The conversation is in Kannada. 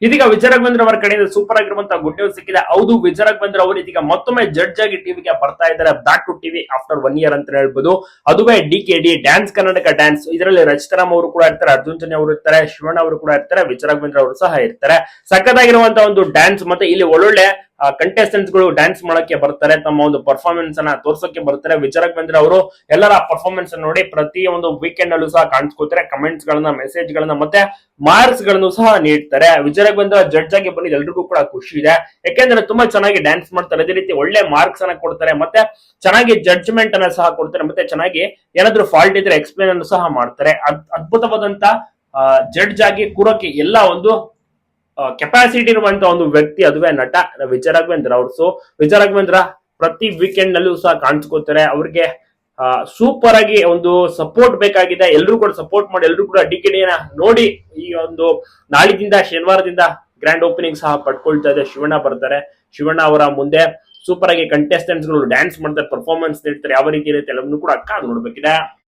ಇದೀಗ ವಿಜಯ ರಾಘವೇಂದ್ರ ಅವರ ಕಡೆಯಿಂದ ಸೂಪರ್ ಆಗಿರುವಂತಹ ಗುಡ್ ನ್ಯೂಸ್ ಸಿಕ್ಕಿದೆ. ಹೌದು, ವಿಜಯ ರಾಘವೇಂದ್ರ ಅವರು ಇದೀಗ ಮತ್ತೊಮ್ಮೆ ಜಡ್ಜ್ ಆಗಿ ಟಿವಿಗೆ ಬರ್ತಾ ಇದ್ದಾರೆ. Back to TV after 1 year ಅಂತ ಹೇಳ್ಬೋದು. ಅದುವೇ DKD ಡ್ಯಾನ್ಸ್ ಕರ್ನಾಟಕ ಡ್ಯಾನ್ಸ್. ಇದರಲ್ಲಿ ರಚಿತಾರಾಮ್ ಅವರು ಕೂಡ ಇರ್ತಾರೆ, ಅರ್ಜುನ್ ಜನ್ಯ ಅವರು ಇರ್ತಾರೆ, ಶಿವಣ್ಣ ಅವರು ಕೂಡ ಇರ್ತಾರೆ, ವಿಜಯ ರಾಘವೇಂದ್ರ ಅವರು ಸಹ ಇರ್ತಾರೆ. ಸಖತ್ತಾಗಿರುವಂತಹ ಒಂದು ಡ್ಯಾನ್ಸ್, ಮತ್ತೆ ಇಲ್ಲಿ ಒಳ್ಳೊಳ್ಳೆ ಕಂಟೆಸ್ಟೆಂಟ್ಸ್ ಗಳು ಡ್ಯಾನ್ಸ್ ಮಾಡಕ್ಕೆ ಬರ್ತಾರೆ, ತಮ್ಮ ಒಂದು ಪರ್ಫಾರ್ಮೆನ್ಸ್ ಅನ್ನ ತೋರ್ಸಕ್ಕೆ ಬರ್ತಾರೆ. ವಿಜಯ ರಾಘವೇಂದ್ರ ಅವರು ಎಲ್ಲರ ಪರ್ಫಾರ್ಮೆನ್ಸ್ ನೋಡಿ ಪ್ರತಿ ಒಂದು ವೀಕೆಂಡ್ ಅಲ್ಲೂ ಸಹ ಕಾಣಿಸ್ಕೋತಾರೆ. ಕಮೆಂಟ್ಸ್ ಗಳನ್ನ, ಮೆಸೇಜ್ ಗಳನ್ನ, ಮತ್ತೆ ಮಾರ್ಕ್ಸ್ ಗಳನ್ನು ಸಹ ನೀಡ್ತಾರೆ. ವಿಜಯ ರಾಘವೇಂದ್ರ ಜಡ್ಜ್ ಆಗಿ ಬಂದಿದ್ದು ಎಲ್ರಿಗೂ ಕೂಡ ಖುಷಿ ಇದೆ, ಯಾಕೆಂದ್ರೆ ತುಂಬಾ ಚೆನ್ನಾಗಿ ಡ್ಯಾನ್ಸ್ ಮಾಡ್ತಾರೆ, ಅದೇ ರೀತಿ ಒಳ್ಳೆ ಮಾರ್ಕ್ಸ್ ಅನ್ನ ಕೊಡ್ತಾರೆ, ಮತ್ತೆ ಚೆನ್ನಾಗಿ ಜಡ್ಜ್ಮೆಂಟ್ ಅನ್ನ ಸಹ ಕೊಡ್ತಾರೆ, ಮತ್ತೆ ಚೆನ್ನಾಗಿ ಏನಾದ್ರೂ ಫಾಲ್ಟ್ ಇದ್ರೆ ಎಕ್ಸ್ಪ್ಲೇನ್ ಅನ್ನು ಸಹ ಮಾಡ್ತಾರೆ. ಅದ್ಭುತವಾದಂತ ಜಡ್ಜ್ ಆಗಿ ಕೂರೋಕೆ ಎಲ್ಲ ಒಂದು ಕೆಪಾಸಿಟಿ ಇರುವಂತ ಒಂದು ವ್ಯಕ್ತಿ, ಅದುವೇ ನಟ ವಿಜಯ ರಾಘವೇಂದ್ರ ಅವರು. ಸೊ ವಿಜಯ ರಾಘವೇಂದ್ರ ಪ್ರತಿ ವೀಕೆಂಡ್ ನಲ್ಲೂ ಸಹ ಕಾಣಿಸ್ಕೋತಾರೆ. ಅವ್ರಿಗೆ ಸೂಪರ್ ಆಗಿ ಒಂದು ಸಪೋರ್ಟ್ ಬೇಕಾಗಿದೆ. ಎಲ್ರು ಕೂಡ ಸಪೋರ್ಟ್ ಮಾಡಿ, ಎಲ್ರು ಕೂಡ DKD ನೋಡಿ ಈ ಒಂದು ನಾಳಿದಿಂದ ಶನಿವಾರದಿಂದ ಗ್ರ್ಯಾಂಡ್ ಓಪನಿಂಗ್ ಸಹ ಪಡ್ಕೊಳ್ತಾ ಇದೆ. ಶಿವಣ್ಣ ಬರ್ತಾರೆ. ಶಿವಣ್ಣ ಅವರ ಮುಂದೆ ಸೂಪರ್ ಆಗಿ ಕಂಟೆಸ್ಟೆಂಟ್ಸ್ ಗಳು ಡ್ಯಾನ್ಸ್ ಮಾಡ್ತಾರೆ, ಪರ್ಫಾರ್ಮೆನ್ಸ್ ನೀಡ್ತಾರೆ. ಯಾವ ರೀತಿ ಇರುತ್ತೆ ಎಲ್ಲವನ್ನೂ ಕೂಡ ಕಾದು ನೋಡ್ಬೇಕಿದೆ.